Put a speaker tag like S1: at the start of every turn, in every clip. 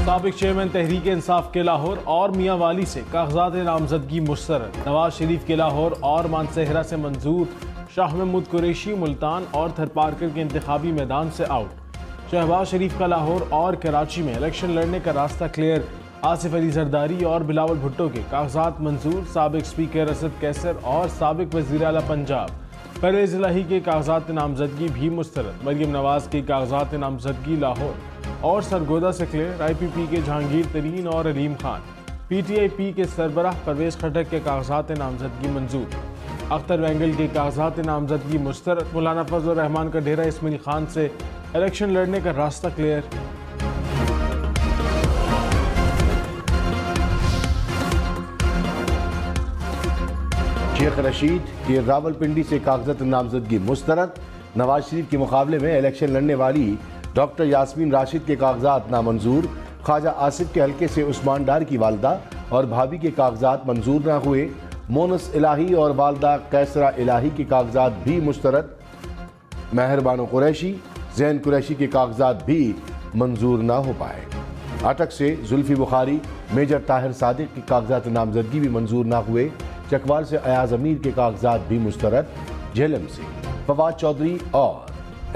S1: साबिक चेयरमैन तहरीक इंसाफ के लाहौर और मियाँ वाली से कागजात नामजदगी मुस्तरद। नवाज शरीफ के लाहौर और मानसहरा से मंजूर। शाह महमूद कुरैशी मुल्तान और थरपारकर के इंतखाबी मैदान से आउट। शहबाज शरीफ का लाहौर और कराची में इलेक्शन लड़ने का रास्ता क्लियर। आसिफ अली जरदारी और बिलावल भुट्टो के कागजात मंजूर। साबिक स्पीकर असद कैसर और साबिक वज़ीर आला पंजाब परवेज़ इलाही के कागजात नामजदगी भी मुस्तरद। मरियम नवाज के कागजात नामजदगी लाहौर और सरगोदा से क्लियर। IPP के जहांगीर तरीन और अलीम खान, PTIP के सरबराह परवेज खटक के कागजात नामजदगी मंजूर। अख्तर वेंगल के कागजात नामजदगी मुस्तरद। मौलाना फजल रहमान का डेरा इस्माइल खान से इलेक्शन लड़ने का रास्ता क्लियर।
S2: शेख रशीद की रावलपिंडी से कागजात नामजदगी मुस्तरद। नवाज शरीफ के मुकाबले में इलेक्शन लड़ने वाली डॉक्टर यास्मीन राशिद के कागजात नामंजूर। ख्वाजा आसिफ के हल्के से उस्मान डार की वालदा और भाभी के कागजात मंजूर न हुए। मोनस इलाही और वालदा कैसरा इलाही के कागजात भी मुस्तरद। मेहरबानो कुरैशी, जैन कुरैशी के कागजात भी मंजूर न हो पाए। अटक से जुल्फी बुखारी, मेजर ताहिर सादिक के कागजात नामजदगी भी मंजूर न हुए। चकवाल से अयाज अमीर के कागजात भी मुस्तरद। झेलम से फवाद चौधरी और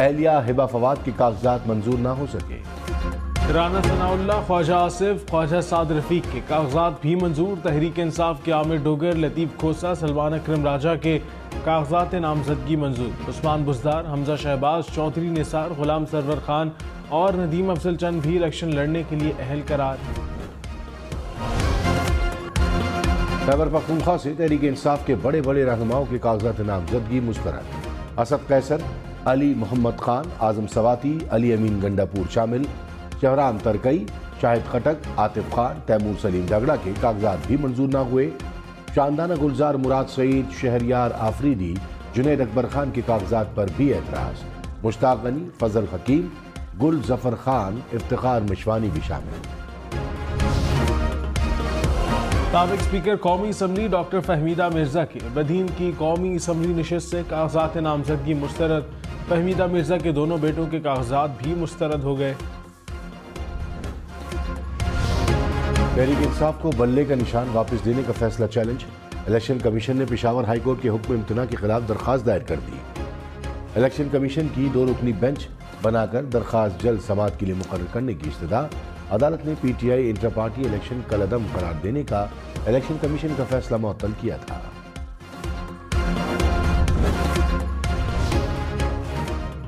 S2: एहलिया हिबा फवाद के कागजात मंजूर न हो सके।
S1: राना सनाउल्लाह, ख्वाजा आसिफ, ख्वाजा साद रफीक के कागजात भी मंजूर। तहरीक इंसाफ के आमिर डोगर, लतीफ़ खोसा, सलमान अकरम राजा के कागजात नामजदगी मंजूर। उस्मान बुजदार, हमजा शहबाज, चौधरी निसार, गुलाम सरवर खान और नदीम अफजल चंद भी इलेक्शन लड़ने के लिए अहल करार।
S2: खैबर पख्तूनख्वा से तहरीक इंसाफ के बड़े बड़े रहनुमाओं के कागजात नामजदगी मुस्तरद। असद कैसर, अली मोहम्मद खान, आजम सवाती, अली अमीन गंडापुर शामिल। शहराम तरकई, शाहिद खटक, आतिफ खान, तैमूर सलीम डगड़ा के कागजात भी मंजूर न हुए। शानदाना गुलजार, मुराद सईद, शहरियार आफरीदी, जुनैद अकबर खान के कागजात पर भी एतराज। मुश्ताक गनी, फजल हकीम, गुल जफर खान, इफ्तिखार मिशवानी भी शामिल।
S1: साबिक स्पीकर कौमी असम्बली डॉक्टर फहमीदा मिर्जा के बदीन की कौमी असम्बली नशिस्त से कागजात नामजदगी मुस्तरद। फहमीदा मिर्जा के दोनों बेटों के कागजात भी मुस्तरद हो गए।
S2: तहरीक इंसाफ को बल्ले का निशान वापस देने का फैसला चैलेंज। इलेक्शन कमीशन ने पेशावर हाई कोर्ट के हुक्म इम्तना के खिलाफ दरखास्त दायर कर दी। इलेक्शन कमीशन की 2 रुकनी बेंच बनाकर दरखास्त जल्द समाअत के लिए मुकर्रर करने की इस्तदा। अदालत ने PTI इंटर पार्टी इलेक्शन कलअदम करार देने का इलेक्शन कमीशन का फैसला मुअत्तल किया था।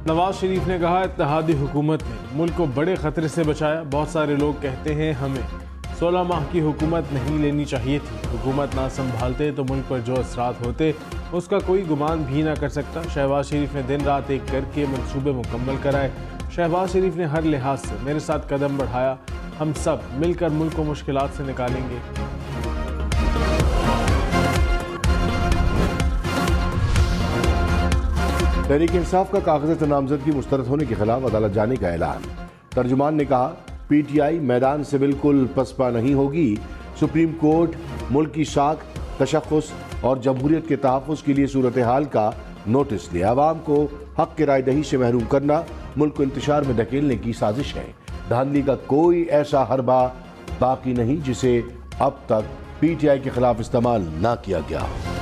S1: नवाज शरीफ ने कहा, इत्तेहादी हुकूमत ने मुल्क को बड़े खतरे से बचाया। बहुत सारे लोग कहते हैं हमें 16 माह की हुकूमत नहीं लेनी चाहिए थी। हुकूमत ना संभालते तो मुल्क पर जो असरात होते उसका कोई गुमान भी ना कर सकता। शहबाज शरीफ ने दिन रात एक करके मंसूबे मुकम्मल कराए। शहबाज शरीफ ने हर लिहाज से मेरे साथ कदम बढ़ाया। हम सब मिलकर मुल्क को मुश्किलात से निकालेंगे।
S2: तहरीक इंसाफ का कागजात नामजदगी मुस्तरद होने के खिलाफ अदालत जाने का ऐलान। तर्जुमान ने कहा, PTI मैदान से बिल्कुल पसपा नहीं होगी। सुप्रीम कोर्ट मुल्क की साख, तशख़्ख़ुस और जमहूरियत के तहफ़्फ़ुज़ के लिए सूरत हाल का नोटिस ले आवाम को हक के राय दही से महरूम करना मुल्क को इंतशार में धकेलने की साजिश है। धांधली का कोई ऐसा हरबा बाकी नहीं जिसे अब तक PTI के खिलाफ इस्तेमाल ना किया गया हो।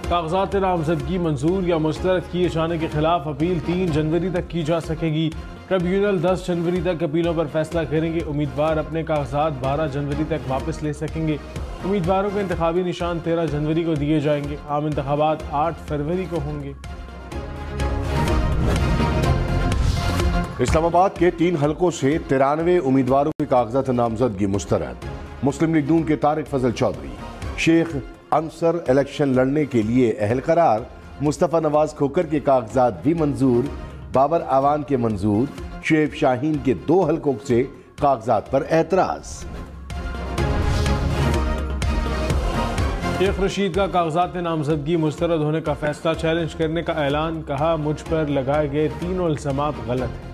S1: कागजात नामजदगी मंजूर या मुस्तरद किए जाने के खिलाफ अपील 3 जनवरी तक की जा सकेगी। ट्रिब्यूनल 10 जनवरी तक अपीलों पर फैसला करेंगे। उम्मीदवार अपने कागजात 12 जनवरी तक वापस ले सकेंगे। उम्मीदवारों के इंतखाबी निशान 13 जनवरी को दिए जाएंगे। आम इंतखाबात 8 फरवरी को होंगे।
S2: इस्लामाबाद के 3 हलकों से 93 उम्मीदवारों के कागजात नामजदगी मुस्तरद। मुस्लिम लीग नून के तारिक फजल चौधरी, शेख अंसर इलेक्शन लड़ने के लिए अहल करार। मुस्तफ़ा नवाज खोकर के कागजात भी मंजूर। बाबर आवान के मंजूर। शुएब शाहीन के 2 हलकों से कागजात पर एतराज।
S1: शेख रशीद का कागजात नामजदगी मुस्तरद होने का फैसला चैलेंज करने का ऐलान। कहा, मुझ पर लगाए गए 3 इल्ज़ामात गलत हैं।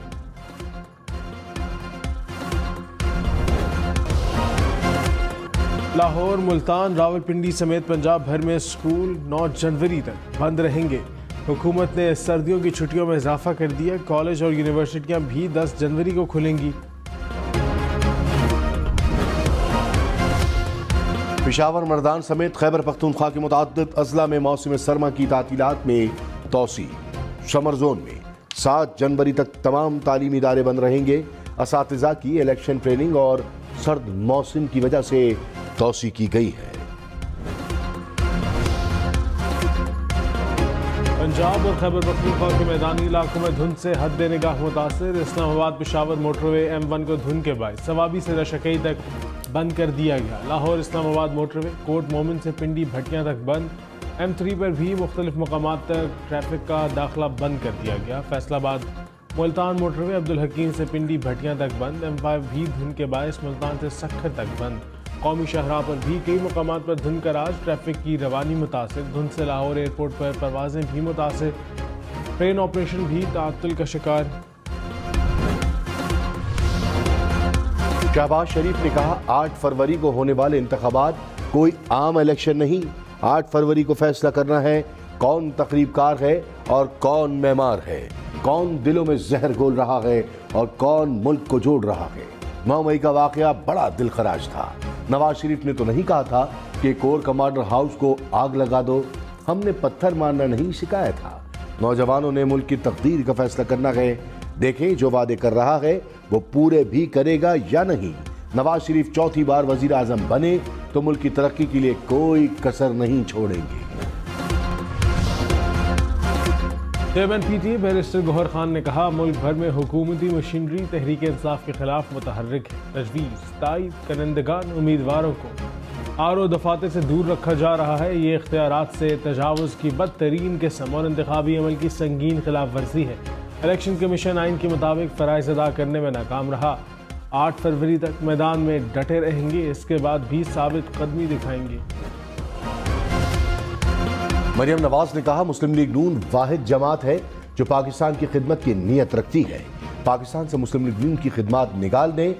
S1: लाहौर, मुल्तान, रावलपिंडी समेत पंजाब भर में स्कूल 9 जनवरी तक बंद रहेंगे। हुकूमत ने सर्दियों की छुट्टियों में इजाफा कर दिया। कॉलेज और यूनिवर्सिटियां भी 10 जनवरी को खुलेंगी।
S2: पेशावर मर्दान समेत खैबर पख्तूनख्वा के मुताद्दिद अजला में मौसम सरमा की तातीलात में तोसी। समर जोन में 7 जनवरी तक तमाम तालीमी इदारे बंद रहेंगे। असातिज़ा की इलेक्शन ट्रेनिंग और सर्द मौसम की वजह से तोसी की गई है।
S1: पंजाब और खैबर पख्तूनख्वा के मैदानी इलाकों में धुंध से हद निगाह मुतासिर। इस्लामाबाद पेशावर मोटरवे M1 को धुंध के बायस सवाबी से रशकई तक बंद कर दिया गया। लाहौर इस्लामाबाद मोटरवे कोट मोमिन से पिंडी भटियां तक बंद। M3 पर भी मुख्तलिफ मकामात तक ट्रैफिक का दाखिला बंद कर दिया गया। फैसलाबाद मुल्तान मोटरवे अब्दुल हकीम से पिंडी भटियां तक बंद। M5 भी धुंध के बायस मुल्तान से सखर तक बंद। कौमी शाहराह पर भी कई मकामात पर धुंध का राज। ट्रैफिक की रवानी मुतासिर। धुंध से लाहौर एयरपोर्ट पर परवाजें भी मुतासिर। ट्रेन ऑपरेशन भी ताअत्तुल का शिकार।
S2: शहबाज शरीफ ने कहा 8 फरवरी को होने वाले इंतखाबात कोई आम इलेक्शन नहीं। 8 फरवरी को फैसला करना है कौन तकरीबकार है और कौन मेहमान है, कौन दिलों में जहर घोल रहा है और कौन मुल्क को जोड़ रहा है। 9 मई का वाकया बड़ा दिलखराज था। नवाज शरीफ ने तो नहीं कहा था कि कोर कमांडर हाउस को आग लगा दो, हमने पत्थर मारना नहीं सिखाया था। नौजवानों ने मुल्क की तकदीर का फैसला करना है। देखें जो वादे कर रहा है वो पूरे भी करेगा या नहीं। नवाज शरीफ चौथी बार वजीर आजम बने तो मुल्क की तरक्की के लिए कोई कसर नहीं छोड़ेंगे।
S1: Chairman PTA barrister Gohar Khan ने कहा मुल्क भर में हुकूमती मशीनरी तहरीक इंसाफ के खिलाफ मुतहर्रिक है। तजवीज़ तायद करंदगान उम्मीदवारों को RO दफातर से दूर रखा जा रहा है। ये इख्तियारात से तजावुज़ की बदतरीन किस्म और इंतखाबी अमल की संगीन खिलाफ वर्जी है। इलेक्शन कमीशन आइन के मुताबिक फ़राइज़ अदा करने में नाकाम रहा। 8 फरवरी तक मैदान में डटे रहेंगे, इसके बाद भी साबित कदमी दिखाएंगे।
S2: मरियम नवाज ने कहा मुस्लिम लीग नून वाहिद जमात है जो पाकिस्तान की खिदमत की नीयत रखती है। पाकिस्तान से मुस्लिम लीग नून की खिदमत निकाल दें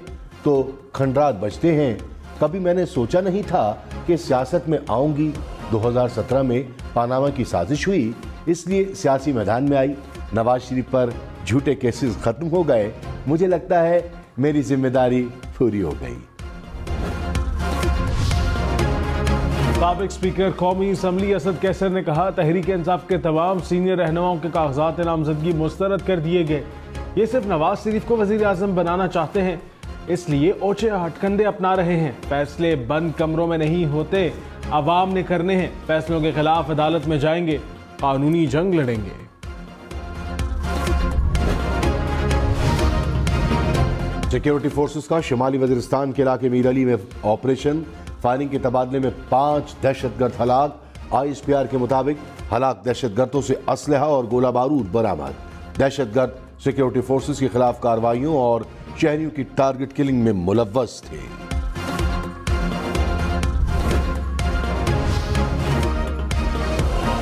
S2: तो खंडरात बचते हैं। कभी मैंने सोचा नहीं था कि सियासत में आऊंगी। 2017 में पानामा की साजिश हुई, इसलिए सियासी मैदान में आई। नवाज शरीफ पर झूठे केसेस खत्म हो गए। मुझे लगता है मेरी जिम्मेदारी पूरी हो गई।
S1: साबिक स्पीकर कौमी असम्बली असद कैसर ने कहा तहरीक इंसाफ के तमाम सीनियर रहनुमाओं के कागजात नामजदगी मुस्तरद कर दिए गए। ये सिर्फ नवाज शरीफ को वजीर आजम बनाना चाहते हैं, इसलिए ओछे हटकंडे अपना रहे हैं। फैसले बंद कमरों में नहीं होते, अवाम ने करने हैं। फैसलों के खिलाफ अदालत में जाएंगे, कानूनी जंग लड़ेंगे।
S2: सिक्योरिटी फोर्सेस का शुमाली वजीरिस्तान के इलाके मीर अली में ऑपरेशन। फायरिंग के तबादले में 5 दहशतगर्द हलाक। ISPR के मुताबिक हलाक दहशतगर्दों से असलहा और गोला बारूद बरामद। दहशतगर्द सिक्योरिटी फोर्सेस के खिलाफ कार्रवाइयों और शहरियों की टारगेट किलिंग में मुलव्वस थे।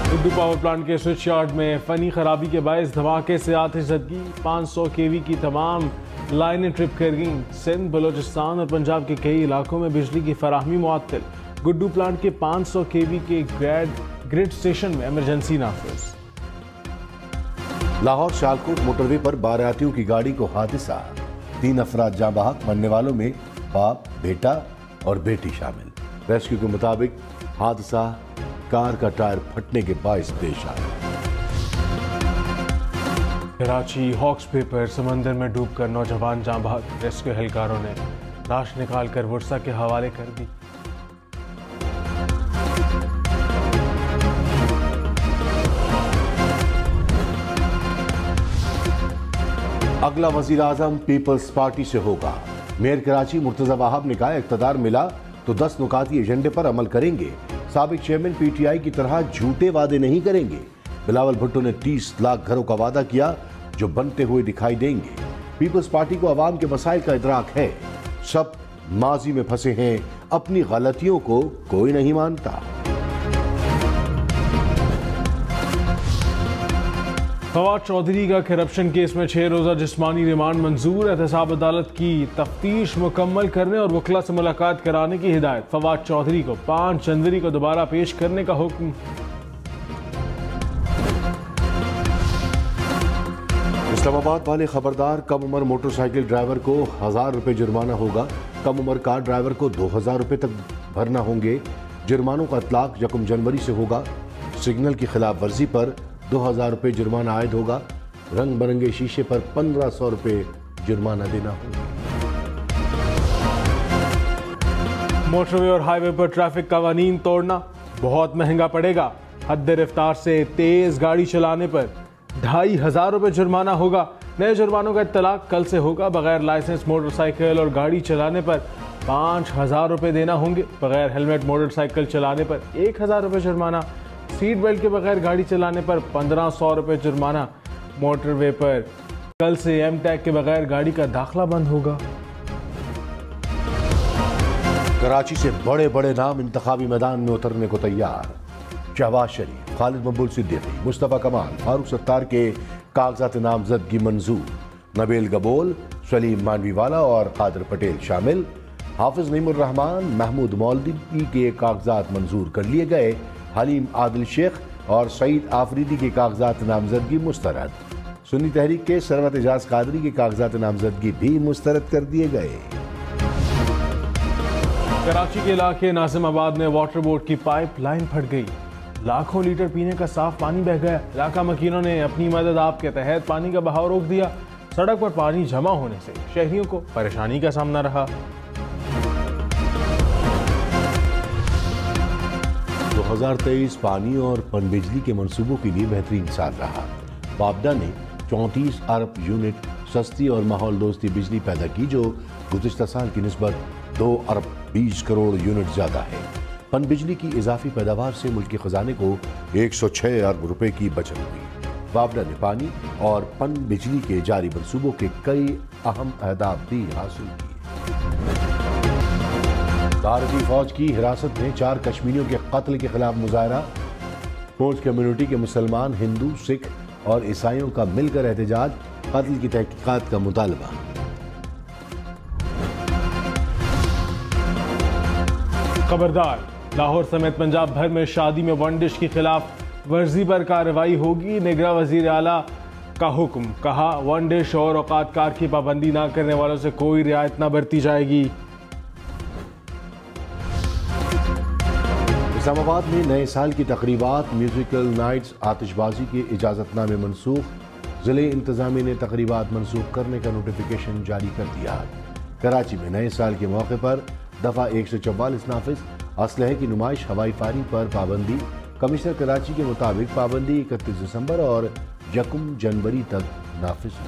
S1: गुड्डू पावर प्लांट के स्विच यार्ड में फनी खराबी के बायस धमाके से आतिशज़दगी। 500 kV की तमाम लाइनें ट्रिप कर गईं। सिंध, बलोचिस्तान और पंजाब के कई इलाकों में बिजली की फराहमी मुअत्तल। गुड्डू प्लांट के 500 kV के ग्रिड स्टेशन में इमरजेंसी नाफिज।
S2: लाहौर शालकोट मोटरवे पर बारातियों की गाड़ी को हादसा। 3 अफराद जाँ बहक, मरने वालों में बाप, बेटा और बेटी शामिल। रेस्क्यू के मुताबिक हादसा कार का टायर फटने के बायस पेश आया।
S1: कराची हॉक्स पे पर समंदर में डूबकर नौजवान जाँ बहक। रेस्क्यू एहलकारों ने लाश निकालकर वर्सा के हवाले कर दी।
S2: अगला वजीर आजम पीपल्स पार्टी से होगा। मेयर कराची मुर्तजा वाहब ने कहा इख्तदार मिला तो 10 नुकाती एजेंडे पर अमल करेंगे। साबिक चेयरमैन PTI की तरह झूठे वादे नहीं करेंगे। बिलावल भुट्टो ने 30 लाख घरों का वादा किया जो बनते हुए दिखाई देंगे। पीपल्स पार्टी को अवाम के मसाइल का इदराक है। सब माजी में फंसे हैं, अपनी गलतियों को कोई नहीं मानता।
S1: फवाद चौधरी का करप्शन केस में 6 रोजा जिस्मानी रिमांड मंजूर। एहतसाब अदालत की तफ्तीश मुकम्मल करने और वकला से मुलाकात कराने की हिदायत। फवाद चौधरी को 5 जनवरी को दोबारा पेश करने का हुक्म।
S2: इस्लामाबाद वाले खबरदार, कम उम्र मोटरसाइकिल ड्राइवर को 1000 रुपये जुर्माना होगा। कम उम्र कार ड्राइवर को 2000 रुपये तक भरना होंगे। जुर्मानों का इतलाक 1 जनवरी से होगा। सिग्नल की खिलाफ वर्जी पर 2000 रुपये जुर्माना आयद होगा। रंग बिरंगे शीशे पर 1500 रुपये जुर्माना देना होगा।
S1: मोटरवे और हाईवे पर ट्रैफिक कवानीन तोड़ना बहुत महंगा पड़ेगा। हद रफ्तार से तेज गाड़ी चलाने पर 2500 रुपये जुर्माना होगा। नए जुर्मानों का इत्तलाक कल से होगा। बगैर लाइसेंस मोटरसाइकिल और गाड़ी चलाने पर 5000 रुपये देना होंगे। बगैर हेलमेट मोटरसाइकिल चलाने पर 1000 रुपये जुर्माना। सीट बेल्ट के बगैर गाड़ी चलाने पर 1500 रुपये जुर्माना। मोटरवे पर कल से एम टैग के बगैर गाड़ी का दाखिला बंद होगा।
S2: कराची से बड़े बड़े नाम इंतखाबी मैदान में उतरने को तैयार। शहबाज शरीफ, खालिद मकबूल सिद्दीकी, मुस्तफ़ा कमाल, फारूक सत्तार के कागजात नामजदगी मंजूर। नबील गबोल, सलीम मानवीवाला और कादर पटेल शामिल। हाफिज नईमुर रहमान, महमूद मौलवी के कागजात मंजूर कर लिए गए। हलीम आदिल शेख और सईद आफरीदी के कागजात नामजदगी मुस्तरद। सुन्नी तहरीक के सरवत एजाज कादरी के कागजात नामजदगी भी मुस्तरद कर दिए गए।
S1: कराची के इलाके नाजिमाबाद में वाटर बोर्ड की पाइप लाइन फट गई। लाखों लीटर पीने का साफ पानी बह गया। इलाका मकीनों ने अपनी मदद आप के तहत पानी का बहाव रोक दिया। सड़क पर पानी जमा होने से शहरियों को परेशानी का सामना रहा।
S2: 2023 पानी और पनबिजली के मंसूबों के लिए बेहतरीन साल रहा। वापडा ने 34 अरब यूनिट सस्ती और माहौल दोस्ती बिजली पैदा की, जो गुज़िश्ता साल की निस्बत 2 अरब 20 करोड़ यूनिट ज़्यादा है। पनबिजली की इजाफी पैदावार से मुल्क के खजाने को 106 अरब रुपए की बचत हुई। वापडा ने पानी और पन बिजली के जारी मंसूबों के कई अहम अहदाफ भी हासिल किए। भारतीय फौज की हिरासत में 4 कश्मीरियों के कत्ल के खिलाफ मुजाहरा। फौज कम्युनिटी के मुसलमान, हिंदू, सिख और ईसाइयों का मिलकर एहतजाज। कत्ल की तहकीकात का मुतालबा।
S1: खबरदार, लाहौर समेत पंजाब भर में शादी में वन डिश की खिलाफ वर्जी पर कार्रवाई होगी। निगरां वजीर आला का हुक्म, कहा वन डिश और औकात कार की पाबंदी न करने वालों से कोई रियायत न बरती जाएगी।
S2: इस्लामाबाद में नए साल की तकरीबात, म्यूजिकल नाइट्स, आतिशबाजी के इजाजतनामे मनसूख। जिले इंतजामिया ने तकरीबात मनसूख करने का नोटिफिकेशन जारी कर दिया। कराची में नए साल के मौके पर दफा 144 नाफिज। असलहे की नुमाइश, हवाई फायरिंग पर पाबंदी। कमिश्नर कराची के मुताबिक पाबंदी 31 दिसंबर और 1 जनवरी तक नाफिज है।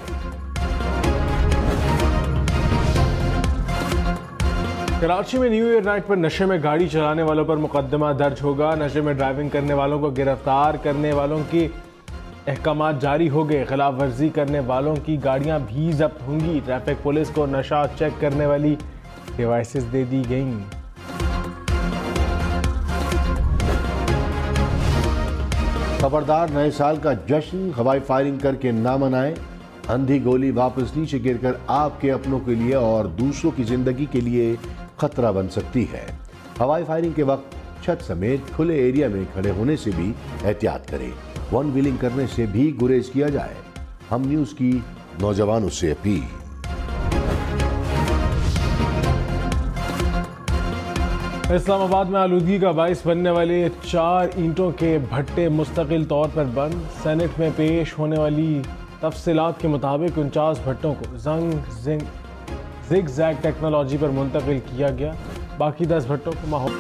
S1: कराची में न्यू ईयर नाइट पर नशे में गाड़ी चलाने वालों पर मुकदमा दर्ज होगा। नशे में ड्राइविंग करने वालों को गिरफ्तार करने वालों की अहकामात जारी हो गए। खिलाफ वर्जी करने वालों की गाड़ियां भी जब्त होंगी। ट्रैफिक पुलिस को नशा चेक करने वाली डिवाइसेस दे दी गईं।
S2: खबरदार, नए साल का जश्न हवाई फायरिंग करके ना मनाएं। अंधी गोली वापस नीचे गिरकर आपके अपनों के लिए और दूसरों की जिंदगी के लिए खतरा बन सकती है। हवाई फायरिंग के वक्त छत समेत खुले एरिया में खड़े होने से भी एहतियात करें। वन व्हीलिंग करने से भी गुरेज किया जाए। हम न्यूज़ की नौजवानों से अपील।
S1: इस्लामाबाद में आलूदगी का बाइस बनने वाले 4 ईंटों के भट्टे मुस्तकिल तौर पर बंद। सेनेट में पेश होने वाली तफसीलात के मुताबिक 49 भट्टों को जिग-जैग टेक्नोलॉजी पर मुंतकिल किया गया। बाकी 10 भट्टों को माहौल